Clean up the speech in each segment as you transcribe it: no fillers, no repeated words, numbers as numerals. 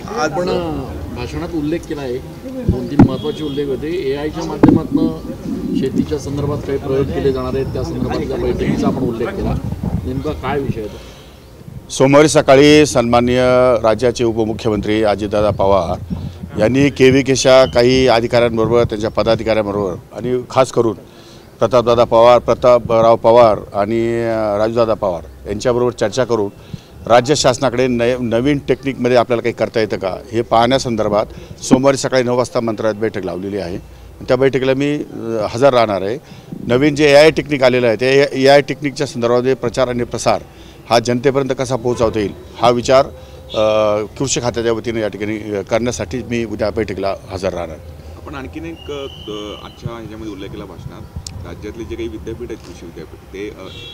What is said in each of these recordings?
आपण भाषणात उल्लेख केला आहे, 2-3 महत्त्वाचे उल्लेख होते. एआयच्या माध्यमातून शेतीच्या संदर्भात काही प्रयोग केले जाणार आहेत, त्या संदर्भातल्या बैठकीचा आपण उल्लेख केला. नेमका काय विषय आहे? सोमवारी सकाळी सन्माननीय राज्याचे उपमुख्यमंत्री अजितदादा पवार यांनी केव्हीकेच्या काही अधिकाऱ्यांबरोबर, त्यांच्या पदाधिकाऱ्यांबरोबर आणि खास करून प्रतापराव पवार आणि राजूदादा पवार यांच्याबरोबर चर्चा करून राज्य शासनाकडे नवीन टेक्निकमध्ये आपल्याला काही करता येतं का हे पाहण्यासंदर्भात सोमवारी सकाळी 9 वाजता मंत्रालयात बैठक लावलेली आहे. त्या बैठकीला मी हजर राहणार आहे. नवीन जे एआय टेक्निक आलेलं आहे ते एआय टेक्निकच्या संदर्भामध्ये प्रचार आणि प्रसार हा जनतेपर्यंत कसा पोहोचवता येईल हा विचार कृषी खात्याच्या वतीने या ठिकाणी करण्यासाठी मी उद्या बैठकीला हजर राहणार. आपण आणखीन एक आजच्या ह्याच्यामध्ये उल्लेख केला भाषणात, राज्यातले जे काही विद्यापीठ आहेत कृषी विद्यापीठ ते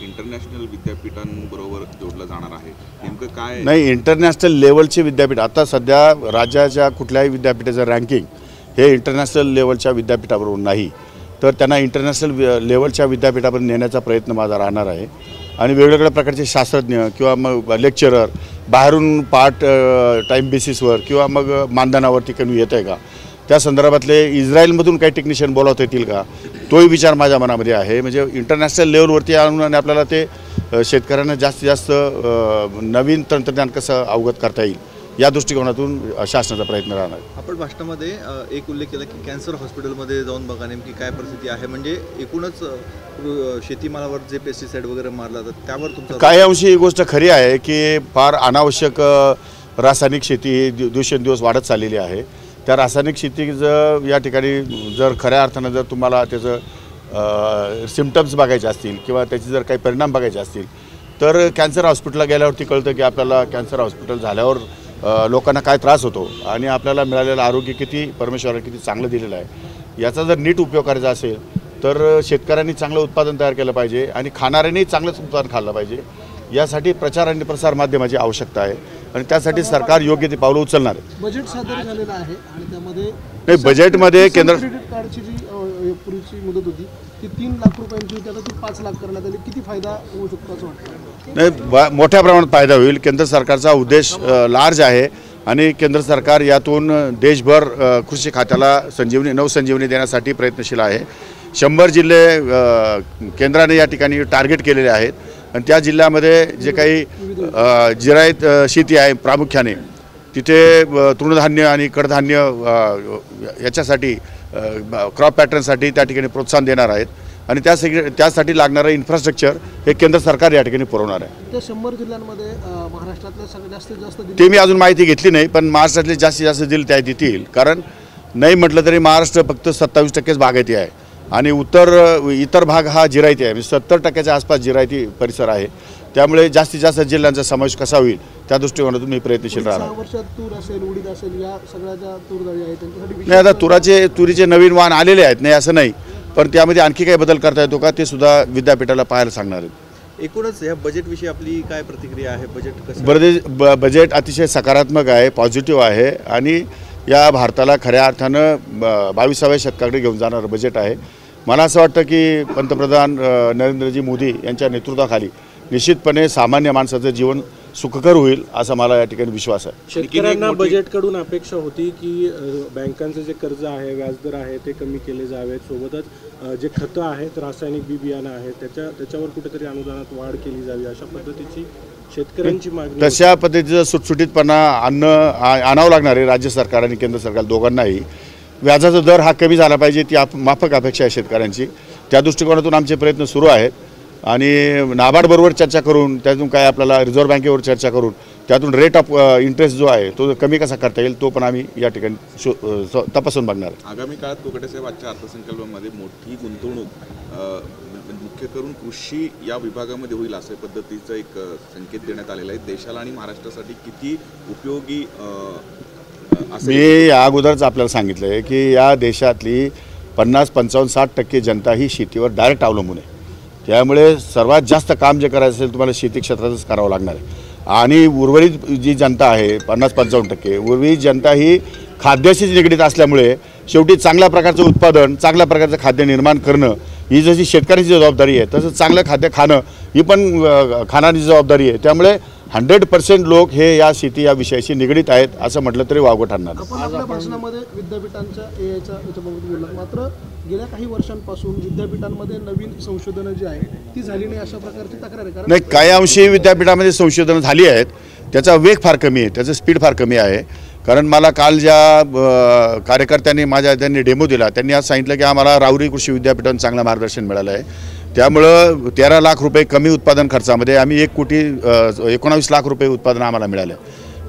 इंटरनॅशनल विद्यापीठांबरोबर जोडलं जाणार आहे. नेमकं काय? नाही, इंटरनॅशनल लेवलचे विद्यापीठ आता सध्या राज्याच्या कुठल्याही विद्यापीठाचं रँकिंग हे इंटरनॅशनल लेवलच्या विद्यापीठाबरोबर नाही, तर त्यांना इंटरनॅशनल लेवलच्या विद्यापीठापर्यंत नेण्याचा प्रयत्न माझा राहणार आहे. आणि वेगवेगळ्या प्रकारचे शास्त्रज्ञ किंवा मग लेक्चरर बाहेरून पार्ट टाईम बेसिसवर किंवा मग मानधनावरती कमी येत आहे का, त्या संदर्भातले इस्रायलमधून काही टेक्निशियन बोलावता येतील का, तोही विचार माझ्या मनामध्ये आहे. म्हणजे इंटरनॅशनल लेवलवरती आणून आणि आपल्याला ते शेतकऱ्यांना जास्तीत जास्त नवीन तंत्रज्ञान कसं अवगत करता येईल या दृष्टिकोनातून शासनाचा प्रयत्न राहणार. आपण भाषणामध्ये एक उल्लेख केला की कॅन्सर हॉस्पिटलमध्ये जाऊन बघा नेमकी काय परिस्थिती आहे. म्हणजे एकूणच शेतीमालावर जे पेस्टिसाइड वगैरे मारला जातात त्यावर तुमचं काही अंशी ही गोष्ट खरी आहे की फार अनावश्यक रासायनिक शेती दिवसेंदिवस वाढत चाललेली आहे. त्या रासायनिक शेतीचं या ठिकाणी जर खऱ्या अर्थानं जर तुम्हाला त्याचं सिम्पटम्स बघायचे असतील किंवा त्याचे जर काही परिणाम बघायचे असतील तर कॅन्सर हॉस्पिटलला गेल्यावरती कळतं की आपल्याला कॅन्सर हॉस्पिटल झाल्यावर लोकांना काय त्रास होतो आणि आपल्याला मिळालेलं आरोग्य किती परमेश्वराने किती चांगलं दिलेलं आहे. याचा जर नीट उपयोग करायचा असेल तर शेतकऱ्यांनी चांगलं उत्पादन तयार केलं पाहिजे आणि खाणाऱ्यांनी चांगलंच उत्पादन खाल्लं पाहिजे. यासाठी प्रचार आणि प्रसार माध्यमाची आवश्यकता आहे आणि त्यासाठी सरकार योग्य ती पावलं उचलणार आहे. बजेट सादर झालेलं आहे आणि त्यामध्ये नाही, बजेटमध्ये केंद्र क्रेडिट कार्डची जी पूर्वीची मुदत होती ती 3 लाख रुपयांची होती, आता ती 5 लाख करण्यात आली. किती फायदा होऊ शकतो असं वाटतं? नाही, मोठ्या प्रमाणात फायदा होईल. केंद्र सरकारचा उद्देश लार्ज आहे आणि केंद्र सरकार यातून देशभर कृषी खात्याला नवसंजीवनी देण्यासाठी प्रयत्नशील आहे. 100 जिल्हे केंद्राने या ठिकाणी टार्गेट केलेले आहेत आणि त्या जिल्ह्यामध्ये जे काही जिरायत शेती आहे प्रामुख्याने तिथे तृणधान्य आणि कडधान्य याच्यासाठी क्रॉप पॅटर्नसाठी त्या ठिकाणी प्रोत्साहन देणार आहेत आणि त्यासाठी लागणारं इन्फ्रास्ट्रक्चर हे केंद्र सरकार या ठिकाणी पुरवणार आहे. त्या 100 जिल्ह्यांमध्ये महाराष्ट्रातल्या जास्तीत जास्त ते मी अजून माहिती घेतली नाही, पण महाराष्ट्रातले जास्तीत जास्त जिल्हे त्या देतील. कारण नाही म्हटलं तरी महाराष्ट्र फक्त 27% बागायती आहे आणि इतर भाग हा जिरायती आहे. म्हणजे 70% आसपास जिरायती परिसर आहे. त्यामुळे जास्तीत जास्त जिल्ह्यांचा समावेश कसा होईल त्या दृष्टिकोनातून मी प्रयत्नशील राहणार. 6 वर्षात तूर असेल, उडीद असेल, या सगळ्या ज्या तूरडाळी आहेत त्यांच्यासाठी नाही, आता तुरीचे नवीन वाहन आलेले आहेत, नाही असं नाही, पण त्यामध्ये आणखी काही बदल करता येतो का ते सुद्धा विद्यापीठाला पाहायला सांगणार आहेत. एकूणच या बजेटविषयी आपली काय प्रतिक्रिया आहे? बजेट कसं? बजेट अतिशय सकारात्मक आहे, पॉझिटिव्ह आहे आणि या भारताला खऱ्या अर्थानं 22व्या शतकाकडे घेऊन जाणारं बजेट आहे. मला असं वाटतं की पंतप्रधान नरेंद्रजी मोदी यांच्या नेतृत्वाखाली निश्चितपणे सामान्य माणसाचं जीवन सुखकर होईल असा मला या ठिकाणी विश्वास आहे. शेतकऱ्यांना बजेटकडून अपेक्षा होती की बँकांचं जे कर्ज आहे, व्याजदर आहे ते कमी केले जावेत, सोबतच जे खतं आहेत, रासायनिक बी बियाणं आहेत त्याच्यावर कुठेतरी अनुदानात वाढ केली जावी अशा पद्धतीची शेतकऱ्यांची मागणी. तशा पद्धतीचं सुटसुटीतपणा आणावं लागणार आहे राज्य सरकार आणि केंद्र सरकार दोघांनाही. व्याजाचा दर हा कमी झाला पाहिजे ती माफक अपेक्षा आहे शेतकऱ्यांची. त्या दृष्टिकोनातून आमचे प्रयत्न सुरू आहेत आणि नाबार्डबरोबर चर्चा करून त्यातून काय आपल्याला रिझर्व्ह बँकेवर चर्चा करून त्यातून रेट ऑफ इंटरेस्ट जो आहे तो कमी कसा करता येईल तो पण आम्ही या ठिकाणी तपासून बघणार. आगामी काळात कोकटेसाहेब आजच्या अर्थसंकल्पामध्ये मोठी गुंतवणूक मुख्य करून कृषी या विभागामध्ये होईल अशा पद्धतीचा एक संकेत देण्यात आलेला आहे. देशाला आणि महाराष्ट्रासाठी किती उपयोगी मी या अगोदरच आपल्याला सांगितलं आहे की या देशातली 50, 55, 60% जनता ही शेतीवर डायरेक्ट अवलंबून आहे. त्यामुळे सर्वात जास्त काम जे करायचं असेल तुम्हाला शेती क्षेत्रातच करावं लागणार आहे. आणि उर्वरित जी जनता आहे 50-55% उर्वरित जनता ही खाद्याशीच निगडीत असल्यामुळे शेवटी चांगल्या प्रकारचं उत्पादन, चांगल्या प्रकारचं खाद्य निर्माण करणं ही जशी शेतकऱ्याची जबाबदारी आहे तसंच चांगलं खाद्य खाणं ही पण खाणारी जबाबदारी आहे. त्यामुळे 100% लोक हे या शेती या विषयाशी निगडीत आहेत असं म्हटलं तरी वावगं ठरणार नाही. आपण आपल्या भाषणामध्ये विद्यापीठांच्या एआयच्या याच्याबाबत बोललात, मात्र गेल्या काही वर्षांपासून विद्यापीठांमध्ये नवीन संशोधनं जी आहे ती झाली नाही अशा प्रकारची तक्रार आहे. नाही, काही अंशी विद्यापीठामध्ये संशोधनं झाली आहेत, त्याचा वेग फार कमी आहे, त्याचं स्पीड फार कमी आहे. कारण मला काल ज्या कार्यकर्त्यांनी त्यांनी डेमो दिला, त्यांनी आज सांगितलं की आम्हाला राहुरी कृषी विद्यापीठातून चांगलं मार्गदर्शन मिळालं आहे. त्यामुळं 13 लाख रुपये कमी उत्पादन खर्चामध्ये आम्ही 1,19 लाख रुपये उत्पादन आम्हाला मिळालं.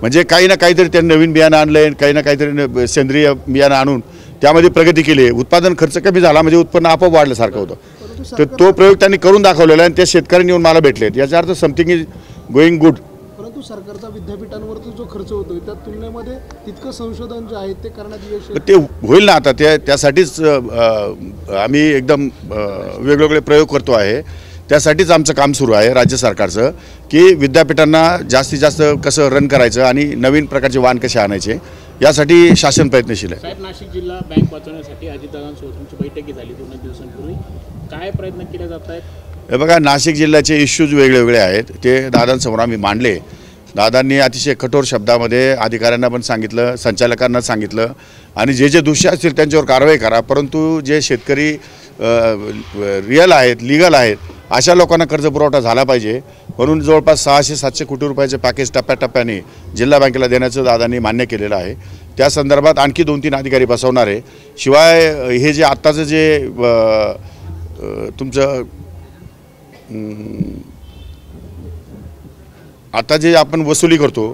म्हणजे काही ना काहीतरी त्यांनी नवीन बियाणं आणलं आहे, काही ना काहीतरी सेंद्रिय बियाणं आणून त्यामध्ये प्रगती केली आहे. उत्पादन खर्च कमी झाला म्हणजे उत्पन्न आपोआप वाढल्यासारखं होतं. तर तो प्रयोग त्यांनी करून दाखवलेला आहे आणि त्या शेतकऱ्यांनी येऊन मला भेटलेत. याचा अर्थ समथिंग इज गोईंग गुड. परंतु सरकारचा विद्यापीठांवरती जो खर्च होतोय त्या तुलनेमध्ये तितकं संशोधन जे आहे ते करण्यात यश आहे. ते होईल ना. आता त्यासाठीच आम्ही एकदम वेगवेगळे प्रयोग करतो आहे. त्यासाठीच आमचं काम सुरू आहे राज्य सरकारचं, की विद्यापीठांना जास्तीत जास्त कसं रन करायचं आणि नवीन प्रकारचे वाण कसे आणायचे यासाठी शासन प्रयत्नशील आहे. साहेब, नाशिक जिल्हा बँक वाचवण्यासाठी अजितदादांसोबत तुमची बैठक झाली 2 दिवसांपूर्वी, काय प्रयत्न केले जात आहेत? हे बघा, नाशिक जिल्ह्याचे इश्यूज वेगवेगळे आहेत, ते दादांसमोर आम्ही मांडले. दादांनी अतिशय कठोर शब्दामध्ये अधिकाऱ्यांना पण सांगितलं, संचालकांना सांगितलं आणि जे दोषी असतील त्यांच्यावर कारवाई करा. परंतु जे शेतकरी रिअल आहेत, लिगल आहेत, अशा लोकांना कर्जपुरवठा झाला पाहिजे. म्हणून जवळपास 600-700 कोटी रुपयाचे पॅकेज टप्प्याटप्प्याने जिल्हा बँकेला देण्याचं दादांनी मान्य केलेलं आहे. त्या संदर्भात आणखी 2-3 अधिकारी बसवणार आहे. शिवाय हे जे आत्ताचं जे तुमचं आता जे आपण वसुली करतो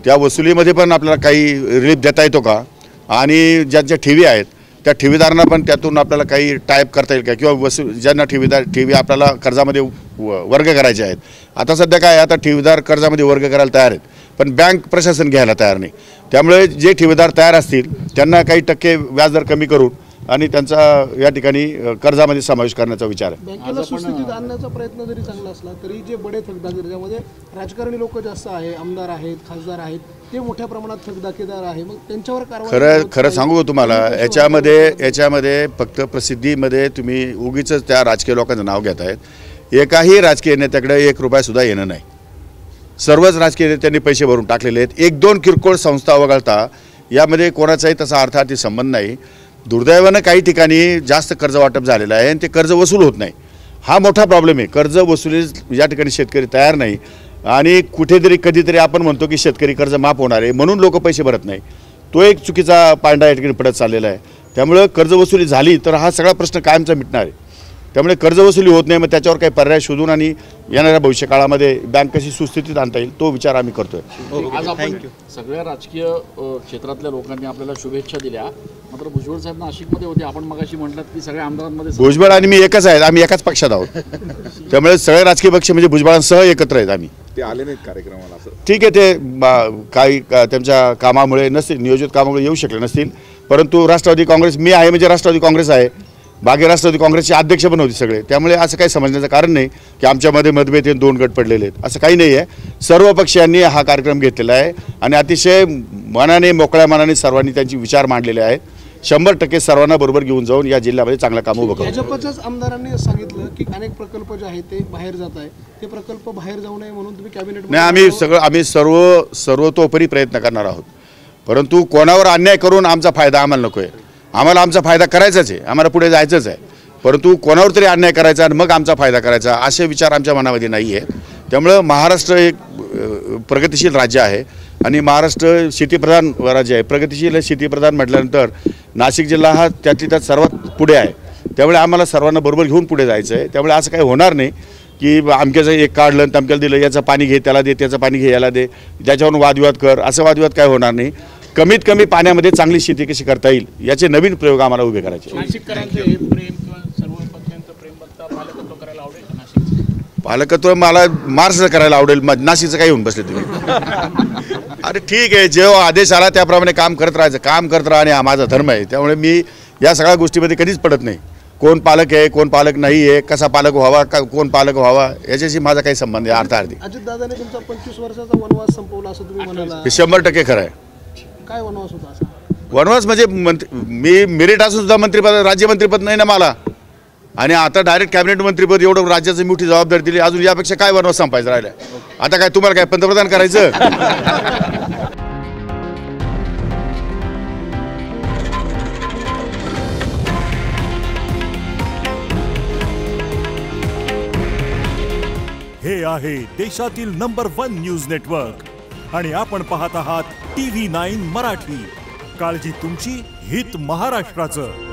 त्या वसुलीमध्ये पण आपल्याला काही रिलीफ देता येतो का? आणि ज्यांच्या ठेवी आहेत त्या ठेवीदारांना पण त्यातून आपल्याला काही टाईप करता येईल का? किंवा ज्यांना ठेवी आपल्याला कर्जामध्ये वर्ग करायचे आहेत. आता सध्या काय, आता ठेवीदार कर्जामध्ये वर्ग करायला तयार आहेत, पण बँक प्रशासन घ्यायला तयार नाही. त्यामुळे जे ठेवीदार तयार असतील त्यांना काही टक्के व्याजदर कमी करून आणि त्यांचा या ठिकाणी कर्जामध्ये समावेश करण्याचा विचार आहे. बँकेला सुस्थितीत आणण्याचा प्रयत्न जरी चांगला असला तरी जे बडे थकबाकीदार, ज्यामध्ये राजकारणी लोक जास्त आहे, आमदार आहेत, खासदार आहेत, ते मोठ्या प्रमाणात थकबाकीदार आहे, मग त्यांच्यावर कारवाई खरं सांगू तुम्हाला, याच्यामध्ये फक्त प्रसिद्धीमध्ये तुम्ही उगीच त्या राजकीय लोकांचं नाव घेत आहेत. एकाही राजकीय नेत्याकडे 1 रुपयासुद्धा येणं नाही. सर्वच राजकीय नेत्यांनी पैसे भरून टाकलेले आहेत. 1-2 किरकोळ संस्था वगळता यामध्ये कोणाचाही तसा अर्थार्थी संबंध नाही. दुर्दैवानं काही ठिकाणी जास्त कर्ज वाटप झालेलं आहे आणि ते कर्ज वसूल होत नाही. हा मोठा प्रॉब्लेम आहे. कर्ज वसुली या ठिकाणी शेतकरी तयार नाही आणि कुठेतरी कधीतरी आपण म्हणतो की शेतकरी कर्ज माफ होणार आहे म्हणून लोक पैसे भरत नाही. तो एक चुकीचा पांडा या ठिकाणी पडत चाललेला आहे. त्यामुळे कर्जवसुली झाली तर हा सगळा प्रश्न कायमचा मिटणार आहे. त्यामुळे कर्जवसुली होत नाही, मग त्याच्यावर काही पर्याय शोधून आणि येणाऱ्या भविष्यकाळामध्ये बँक कशी सुस्थितीत आणता येईल तो विचार आम्ही करतोय. आज आपण सगळ्या राजकीय क्षेत्रातल्या लोकांनी आपल्याला शुभेच्छा दिल्या, मात्र भुजबळ साहेब नाशिकमध्ये होते. आपण मगाशी म्हटलात की सगळ्या आमदारांमध्ये भुजबळ आणि मी एकच आहेत, आम्ही एकाच पक्षात आहोत. त्यामुळे सगळे राजकीय पक्ष म्हणजे भुजबळांसह एकत्र आहेत आम्ही. ते आले नाहीत कार्यक्रमाला असं? ठीक आहे, ते काही त्यांच्या कामामुळे नसतील, नियोजित कामामुळे येऊ शकले नसतील. परंतु राष्ट्रवादी काँग्रेस, मी आहे म्हणजे राष्ट्रवादी काँग्रेस आहे, बाकी राष्ट्रवादी काँग्रेसचे अध्यक्ष पण होते सगळे. त्यामुळे असं काही समजण्याचं कारण नाही की आमच्यामध्ये मतभेद 2 गट पडलेले आहेत, असं काही नाही आहे. सर्व पक्षीयांनी हा कार्यक्रम घेतलेला आहे आणि अतिशय मनाने, मोकळ्या मनाने सर्वांनी त्यांचे विचार मांडलेले आहेत. 100% सर्वांना बरोबर घेऊन जाऊन या जिल्ह्यामध्ये चांगलं काम उभं करू. भाजपच्याच आमदारांनी सांगितलं की अनेक प्रकल्प जे आहेत ते बाहेर जात आहे, ते प्रकल्प बाहेर जाऊ नये म्हणून तुम्ही कॅबिनेट नाही, आम्ही सर्वतोपरी प्रयत्न करणार आहोत. परंतु कोणावर अन्याय करून आमचा फायदा आम्हाला नको आहे. आम्हाला आमचा फायदा करायचाच आहे, आम्हाला पुढे जायचंच आहे. परंतु कोणावर तरी अन्याय करायचा आणि मग आमचा फायदा करायचा असे विचार आमच्या मनामध्ये नाही आहे. त्यामुळं महाराष्ट्र एक प्रगतिशील राज्य आहे आणि महाराष्ट्र शेतीप्रधान राज्य आहे. प्रगतिशील शेतीप्रधान म्हटल्यानंतर नाशिक जिल्हा हा त्यातली त्यात सर्वात पुढे आहे. त्यामुळे आम्हाला सर्वांना बरोबर घेऊन पुढे जायचं आहे. त्यामुळे असं काही होणार नाही की अमक्याचं एक काढलं आणि तमक्याला दिलं, याचं पाणी घे त्याला दे, त्याचं पाणी घे याला दे, त्याच्यावरून वादविवाद कर, असं वादविवाद काय होणार नाही. कमीत कमी पाण्यामध्ये चांगली शेती कशी करता येईल याचे नवीन प्रयोग आम्हाला उभे करायचे. नाशिककरांचे प्रेम किंवा सर्व पक्षांचं प्रेम बघता पालकत्व करायला आवडेल का नाशिकचं? पालकत्व मला महाराष्ट्र करायला आवडेल. नाशिकचं काही होऊन बसले तुम्ही? अरे ठीक आहे, जेव्हा आदेश आला त्याप्रमाणे काम करत राहायचं, काम करत राहा आणि हा माझा धर्म आहे. त्यामुळे मी या सगळ्या गोष्टीमध्ये कधीच पडत नाही. कोण पालक आहे, कोण पालक नाही आहे, कसा पालक व्हावा, कोण पालक व्हावा याच्याशी माझा काही संबंध आहे अर्थार्थी. अजितदादांनी तुमचा 25 वर्षाचा वनवास संपवला असं तुम्ही म्हणाला, हे 100% खरं आहे. काय वनवास होता असा? वनवास म्हणजे मी मेरिट असून सुद्धा मंत्रिपद, राज्यमंत्रीपद नाही ना मला. आणि आता डायरेक्ट कॅबिनेट मंत्रीपद एवढं राज्याची मोठी जबाबदारी दिली, अजून यापेक्षा काय वनवास संपायचं राहिलं? आता काय तुम्हाला काय पंतप्रधान करायचं? हे आहे देशातील नंबर 1 न्यूज नेटवर्क आणि आपण पाहत आहात TV9 मराठी. काळजी तुमची, हित महाराष्ट्राचं.